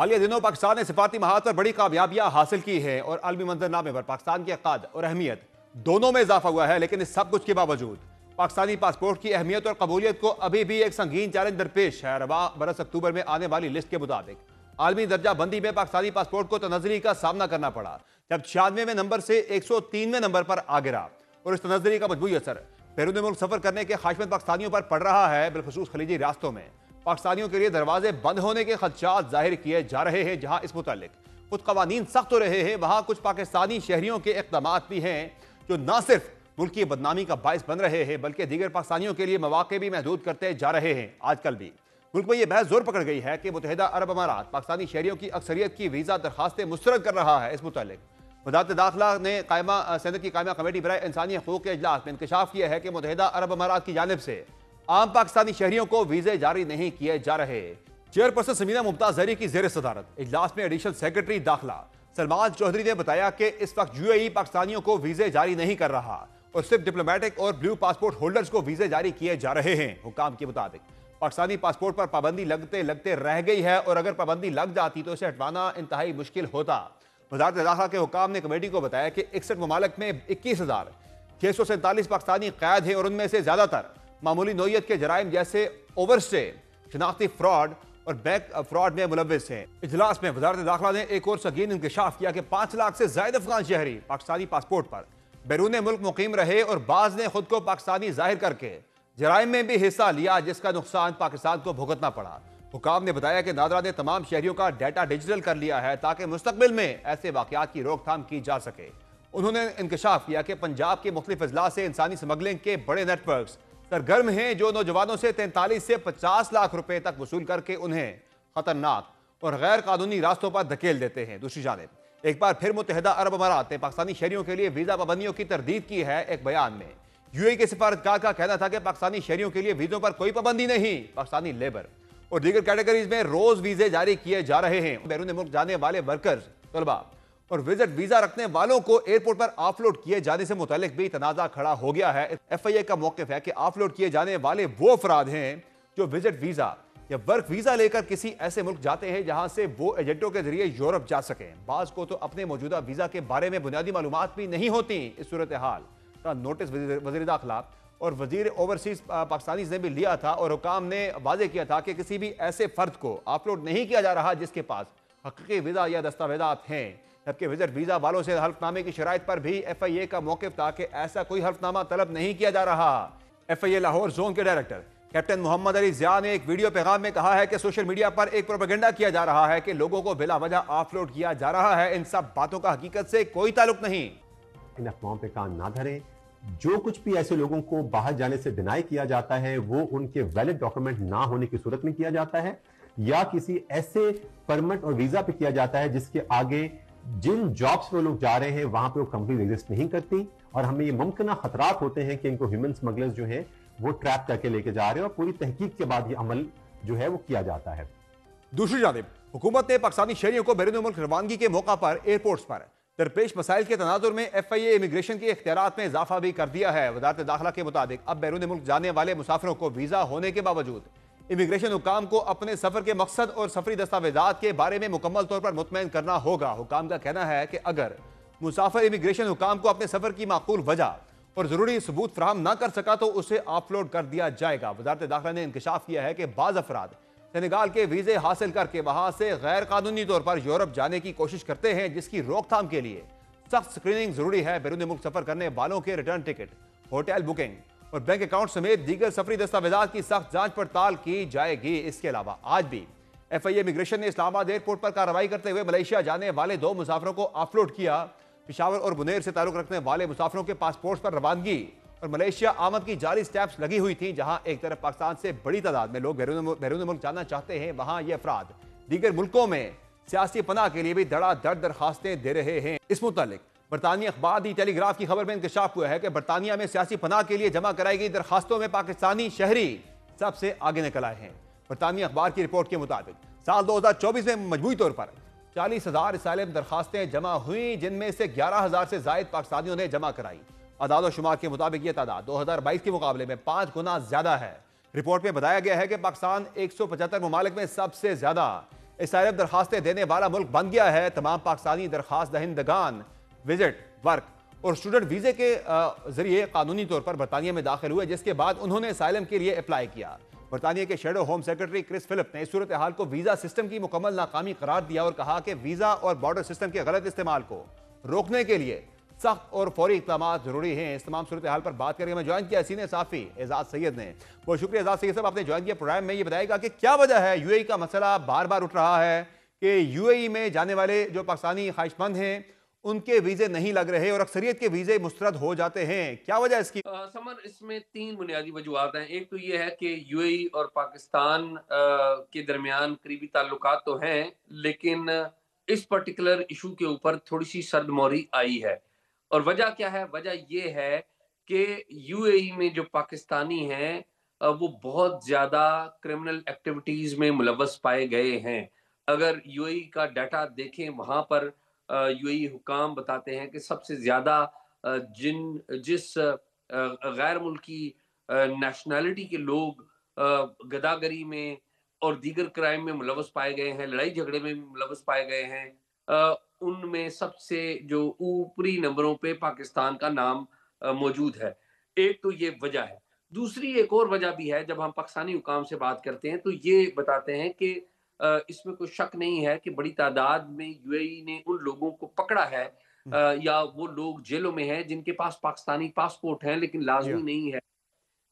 हालिया दिनों पाकिस्तान ने सिफारती महारत पर बड़ी कामयाबियां हासिल की हैं और आलमी मंजरनामे पर पाकिस्तान की अक़ाद और अहमियत दोनों में इजाफा हुआ है। लेकिन इस सब कुछ के बावजूद पाकिस्तानी पासपोर्ट की अहमियत और कबूलियत को अभी भी एक संगीन चैलेंज दरपेश है। रवा बरस अक्टूबर में आने वाली लिस्ट के मुताबिक आलमी दर्जा बंदी में पाकिस्तानी पासपोर्ट को तनज़्ज़ुरी का सामना करना पड़ा, जब 96वें नंबर से 103वें नंबर पर आ गिरा। और इस तनज़्ज़ुरी का मजबूरी असर बैरून मुल्क सफर करने के ख्वाहिशमंद पाकिस्तानियों पर पड़ रहा है। बिलखुसूस खलीजी रास्तों में पाकिस्तानियों के लिए दरवाजे बंद होने के खदशात जाहिर किए जा रहे हैं। जहां इस मुतालिक खुद कवानीन सख्त हो रहे हैं, वहां कुछ पाकिस्तानी शहरियों के इक़दामात भी हैं जो न सिर्फ मुल्क की बदनामी का बायस बन रहे हैं, बल्कि दीगर पाकिस्तानियों के लिए मौके भी महदूद करते जा रहे हैं। आजकल भी मुल्क में यह बहस जोर पकड़ गई है कि मुत्तहिदा अरब अमारात पाकिस्तानी शहरियों की अक्सरियत की वीज़ा दरखास्तें मुस्तरद कर रहा है। इस मुतालिक वज़ारत दाखिला ने सेनेट की कायमा कमेटी बराए इंसानी हकूक़ के इजलास में इंकशाफ किया है कि मुत्तहिदा अरब अमारात की जानिब से आम पाकिस्तानी शहरियों को वीज़े जारी नहीं किए जा रहे। चेयरपर्सन समीना मुमताज़ ज़हरी की ज़ेर सदारत इजलास में एडिशनल सेक्रेटरी दाखिला सलमान चौधरी ने बताया कि इस वक्त UAE पाकिस्तानियों को वीज़े जारी नहीं कर रहा और सिर्फ डिप्लोमेटिक और ब्लू पासपोर्ट होल्डर्स को वीज़े जारी किए जा रहे हैं। हुकाम के मुताबिक पाकिस्तानी पासपोर्ट पर पाबंदी लगते लगते रह गई है और अगर पाबंदी लग जाती तो इसे हटवाना इंतहाई मुश्किल होता। वज़ारत दाखिला के हुकाम ने कमेटी को बताया कि 61 ममालिक में 21,647 पाकिस्तानी कैद हैं और उनमें से ज़्यादातर मामूली नौयत के जराइम जैसे ओवरस्टे, शनाख्ती फ्रॉड और बैंक फ्रॉड में मुलव्विस हैं। इजलास में वज़ारत दाखिला ने एक और संगीन इंकशाफ किया कि 5 लाख से ज़ायद अफगान शहरी पाकिस्तानी पासपोर्ट पर बैरून मुल्क मुकीम रहे और बाज़ ने खुद को पाकिस्तानी जाहिर करके जराइम में भी हिस्सा लिया, जिसका नुकसान पाकिस्तान को भुगतना पड़ा। हुकाम ने बताया कि नादरा ने तमाम शहरियों का डाटा डिजिटल कर लिया है ताकि मुस्तकबिल में ऐसे वाक़यात की रोकथाम की जा सके। उन्होंने इंकशाफ किया कि पंजाब के मुख्तलिफ अजला से इंसानी स्मगलिंग के बड़े नेटवर्क सरगर्म हैं जो नौजवानों से 43 से 50 लाख रुपए तक वसूल करके उन्हें खतरनाक और गैर कानूनी रास्तों पर धकेल देते हैं। दूसरी जानिब एक बार फिर मुत्तहिदा अरब अमारात ने पाकिस्तानी शहरियों के लिए वीज़ा पाबंदियों की तरदीद की है। एक बयान में UAE के सिफारतकार का कहना था कि पाकिस्तानी शहरियों के लिए वीज़ों पर कोई पाबंदी नहीं, पाकिस्तानी लेबर और दीगर कैटेगरीज में रोज वीज़े जारी किए जा रहे हैं। बैरून मुल्क जाने वाले वर्कर्स, तलबा और विजिट वीज़ा रखने वालों को एयरपोर्ट पर ऑफलोड किए जाने से मुतालिक भी तनाज़ा खड़ा हो गया है। FIA का मौक़िफ़ है कि ऑफलोड किए जाने वाले वो अफराद हैं जो विजिट वीज़ा या वर्क वीज़ा लेकर किसी ऐसे मुल्क जाते हैं जहां से वो एजेंटों के जरिए यूरोप जा सकें। बाज़ को तो अपने मौजूदा वीज़ा के बारे में बुनियादी मालूमात भी नहीं होती। इस सूरत हाल का नोटिस वज़ीर दाखिला और वज़ीर ओवरसीज़ पाकिस्तानी ने भी लिया था और हुकाम ने वाज़े किया था कि किसी भी ऐसे फ़र्द को ऑफलोड नहीं किया जा रहा जिसके पास हक़ीक़ी वीज़ा या दस्तावेज़ात हैं। जबकि विजिट वीज़ा वालों से हल्फनामे की शराइत पर भी FIA का मौक़िफ़ था कि ऐसा कोई हल्फनामा तलब नहीं किया जा रहा। FIA लाहौर जोन के डायरेक्टर कैप्टन मोहम्मद अली ज़िया ने एक वीडियो पैगाम में कहा है कि सोशल मीडिया पर एक प्रोपेगेंडा किया जा रहा है कि लोगों को बिला वजह ऑफलोड किया जा रहा है। इन सब बातों का हकीकत से कोई ताल्लुक नहीं। इन अफवाहों पे कान ना धरें। जो कुछ भी ऐसे लोगों को बाहर जाने से डिनाई किया जाता है वो उनके वैलिड डॉक्यूमेंट ना होने की सूरत में किया जाता है या किसी ऐसे परमिट और वीजा पे किया जाता है जिसके आगे जिन जॉब्स पे लोग जा रहे हैं वहां पे वो कंपनी एग्जिस्ट नहीं करती और हमें ये मुमकिन खतरात होते हैं कि इनको ह्यूमन स्मगलर्स जो है वो ट्रैप करके लेके जा रहे हैं और पूरी तहकीक के बाद ये अमल जो है वो किया जाता है। दूसरी जानिब हुकूमत ने पाकिस्तानी शहरियों को बैरून मुल्क रवानगी के मौका पर एयरपोर्ट्स पर दरपेश मसाइल के तनाजुर में FIA इमिग्रेशन के इख्तियारात में इजाफा भी कर दिया है। वज़ारत दाखिला के मुताबिक अब बैरून मुल्क जाने वाले मुसाफिरों को वीज़ा होने के बावजूद इमिग्रेशन हुकाम को अपने सफर के मकसद और सफरी दस्तावेजात के बारे में मुकम्मल तौर पर मुतमईन करना होगा। हुकाम का कहना है कि अगर मुसाफिर इमिग्रेशन हुकाम को अपने सफर की माकूल वजह और जरूरी सबूत फराहम न कर सका तो उसे ऑफलोड कर दिया जाएगा। वज़ारत दाखिला ने इंकशाफ किया है कि बाज़ अफराद सेनेगाल के वीज़े हासिल करके वहां से गैर कानूनी तौर पर यूरोप जाने की कोशिश करते हैं, जिसकी रोकथाम के लिए सख्त स्क्रीनिंग जरूरी है। बैरून मुल्क सफर करने वालों के रिटर्न टिकट, होटल बुकिंग और बैंक अकाउंट समेत दीगर सफरी दस्तावेजात की सख्त जांच पड़ताल की जाएगी। इसके अलावा आज भी FIA इमिग्रेशन ने इस्लामाबाद एयरपोर्ट पर कार्रवाई करते हुए मलेशिया जाने वाले 2 मुसाफिरों को ऑफलोड किया। पेशावर और बुनेर से ताल्लुक रखने वाले मुसाफिरों के पासपोर्ट पर रवानगी और मलेशिया आमद की जाली स्टैंप्स लगी हुई थी। जहां एक तरफ पाकिस्तान से बड़ी तादाद में लोग बैरून मुल्क जाना चाहते हैं, वहां ये अफराद दीगर मुल्कों में सियासी पनाह के लिए भी धड़ाधड़ दरखास्तें दे रहे हैं। इस मुतालिक बरतानिया अखबार दी टेलीग्राफ की खबर में इंकशाफ हुआ है कि बरतानिया में सियासी पनाह के लिए जमा कराई गई दरखास्तों में पाकिस्तानी शहरी सबसे आगे निकल आए हैं। बरतानिया अखबार की रिपोर्ट के मुताबिक साल 2024 में मजमूई तौर पर 40,000 असाइलम दरखास्तें जमा हुई, जिनमें से 11,000 से जायद पाकिस्तानियों ने जमा कराई। आदाद और शुमार के मुताबिक यह तादाद 2022 के मुकाबले में 5 गुना ज्यादा है। रिपोर्ट में बताया गया है कि पाकिस्तान 175 ममालिक में सबसे ज्यादा असाइलम दरखास्तें देने वाला मुल्क बन गया है। तमाम पाकिस्तानी दरखास्त दहिंदगान विजिट, वर्क और स्टूडेंट वीजे के जरिए कानूनी तौर पर बरतानिया में दाखिल हुए, जिसके बाद उन्होंने असाइलम के लिए अप्लाई किया। बरतानिया के shadow home secretary Chris Philip ने इस सूरत हाल को वीजा सिस्टम की मुकम्मल नाकामी करार दिया और कहा कि वीजा और बॉर्डर सिस्टम के गलत इस्तेमाल को रोकने के लिए सख्त और फौरी इक़दाम जरूरी हैं। इस तमाम सूरत हाल पर बात करके मैं ज्वाइन किया सीनियर साफी एजाज सैयद ने। बहुत शुक्रिया एजाज सैयद साहब, आपने ज्वाइन किया प्रोग्राम में। ये बताएगा कि क्या वजह है यूएई का मसला बार बार उठ रहा है कि यूएई में जाने वाले जो पाकिस्तानी ख्वाहिशमंद हैं उनके वीजे नहीं लग रहे और अक्सरियत के वीजे मुस्तरद हो जाते हैं, क्या वजह है इसकी? समर, इसमें तीन बुनियादी वजूहात हैं। एक तो ये है कि यूएई और पाकिस्तान के दरमियान करीबी ताल्लुकात तो हैं, लेकिन इस पर्टिकुलर इशू के ऊपर थोड़ी सी सर्दमौरी आई है। और वजह क्या है? वजह ये है कि यूएई में जो पाकिस्तानी हैं वो बहुत ज्यादा क्रिमिनल एक्टिविटीज में मुलव्वस पाए गए हैं। अगर यूएई का डाटा देखें, वहां पर यूएई हुकाम बताते हैं कि सबसे ज्यादा जिस गैर मुल्की नेशनैलिटी के लोग गदागरी में और दीगर क्राइम में मुलव्वस पाए गए हैं, लड़ाई झगड़े में मुलव्वस पाए गए हैं, उनमें सबसे जो ऊपरी नंबरों पे पाकिस्तान का नाम मौजूद है। एक तो ये वजह है। दूसरी एक और वजह भी है। जब हम पाकिस्तानी हुकाम से बात करते हैं तो ये बताते हैं कि इसमें कोई शक नहीं है कि बड़ी तादाद में यूएई ने उन लोगों को पकड़ा है या वो लोग जेलों में हैं जिनके पास पाकिस्तानी पासपोर्ट हैं, लेकिन लाजमी नहीं है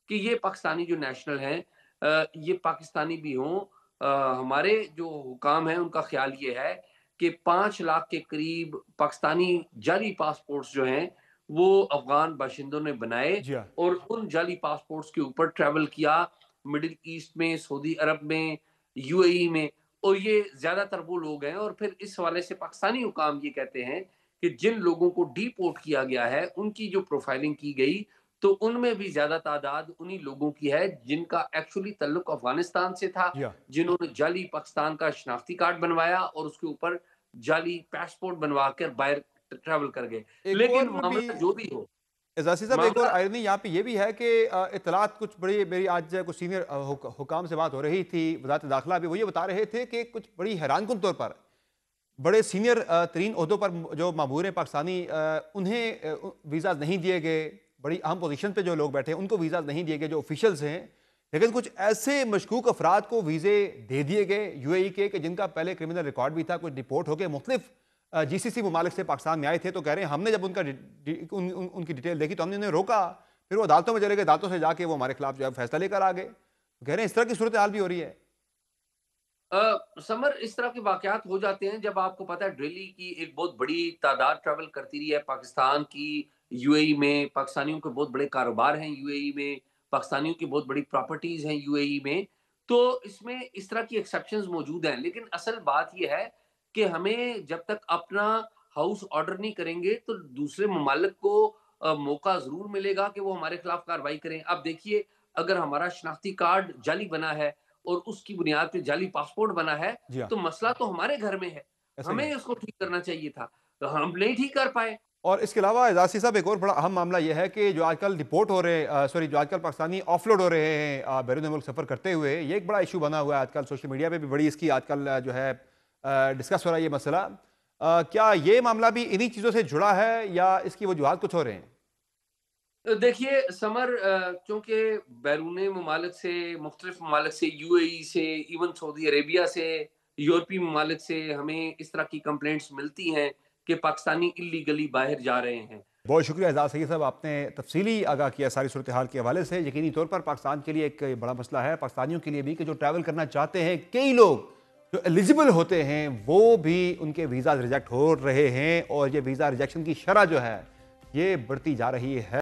कि ये पाकिस्तानी जो नेशनल हैं ये पाकिस्तानी भी हों। हमारे जो हुकाम हैं उनका ख्याल ये है कि 5 लाख के करीब पाकिस्तानी जाली पासपोर्ट्स जो हैं वो अफगान बाशिंदों ने बनाए और उन जाली पासपोर्ट्स के ऊपर ट्रैवल किया मिडिल ईस्ट में, सऊदी अरब में, यूएई में, और ये ज्यादातर वो लोग हैं। और फिर इस हवाले से पाकिस्तानी हुकाम ये कहते हैं कि जिन लोगों को डीपोर्ट किया गया है उनकी जो प्रोफाइलिंग की गई तो उनमें भी ज्यादा तादाद उन्हीं लोगों की है जिनका एक्चुअली ताल्लुक अफगानिस्तान से था, जिन्होंने जाली पाकिस्तान का शनाख्ती कार्ड बनवाया और उसके ऊपर जाली पासपोर्ट बनवा कर बाहर ट्रैवल कर गए। लेकिन मामला जो भी हो, एजाज़ी साहब, एक और आयरनी यहाँ पे ये भी है कि इतलात कुछ बड़ी मेरी आज कुछ सीनियर हुकाम से बात हो रही थी, वज़ारत दाखिला भी, वो ये बता रहे थे कि कुछ बड़ी हैरानकुन तौर पर बड़े सीनियर तरीन ओहदों पर जो मामूर हैं पाकिस्तानी, उन्हें वीज़ा नहीं दिए गए। बड़ी अहम पोजीशन पे जो लोग बैठे हैं उनको वीज़ा नहीं दिए गए, जो ऑफिशियल्स हैं। लेकिन कुछ ऐसे मशकूक अफराद को वीज़े दे दिए गए यूएई के कि जिनका पहले क्रिमिनल रिकॉर्ड भी था, कुछ डिपोर्ट हो गए, मुख्तलिफ जीसीसी ममालिक से पाकिस्तान में आए थे। तो कह रहे हैं हमने जब उनकी डिटेल देखी तो हमने उन्हें रोका, फिर वो अदालतों में चले गए, अदालतों से जाके वो हमारे खिलाफ जो है फैसला लेकर आ गए। कह रहे हैं इस तरह की सूरत हाल भी हो रही है। समर, इस तरह के वाकयात हो जाते हैं जब आपको पता है डेली की एक बहुत बड़ी तादाद ट्रैवल करती रही है पाकिस्तान की यूएई में। पाकिस्तानियों के बहुत बड़े कारोबार हैं यूएई में, पाकिस्तानियों की बहुत बड़ी प्रॉपर्टीज हैं यूएई में। तो इसमें इस तरह की एक्सेप्शंस मौजूद हैं, लेकिन असल बात यह है कि हमें जब तक अपना हाउस ऑर्डर नहीं करेंगे तो दूसरे ममालिक को मौका जरूर मिलेगा कि वो हमारे खिलाफ कार्रवाई करें। अब देखिए, अगर हमारा शनाख्ती कार्ड जाली बना है और उसकी बुनियाद पे जाली पासपोर्ट बना है तो मसला तो हमारे घर में है, हमें उसको ठीक करना चाहिए था, तो हम नहीं ठीक कर पाए। और इसके अलावा एजाज़ी साहब, एक और बड़ा अहम मामला यह है कि जो आजकल डिपोर्ट हो रहे हैं, जो आजकल पाकिस्तानी ऑफलोड हो रहे हैं बैरून मुल्क सफ़र करते हुए, ये एक बड़ा इशू बना हुआ है आजकल। सोशल मीडिया पे भी बड़ी इसकी आजकल जो है डिस्कस हो रहा है ये मसला। क्या ये मामला भी इन्हीं चीज़ों से जुड़ा है या इसकी वजूहात कुछ हो रहे हैं? देखिए समर, क्योंकि बैरून ममालिक से, मुख्तलिफ ममालिक से, यूएई से, इवन सऊदी अरेबिया से, यूरोपीय ममालिक से हमें इस तरह की कंप्लेंट्स मिलती हैं कि पाकिस्तानी इलीगली बाहर जा रहे हैं। बहुत शुक्रिया एजाज सैयद साहब, आपने तफसीली आगाह किया सारी सूरत हाल के हवाले से। यकीनी तौर पर पाकिस्तान के लिए एक बड़ा मसला है, पाकिस्तानियों के लिए भी, कि जो ट्रैवल करना चाहते हैं, कई लोग जो एलिजिबल होते हैं वो भी उनके वीज़ा रिजेक्ट हो रहे हैं और ये वीज़ा रिजेक्शन की शरह जो है ये बढ़ती जा रही है।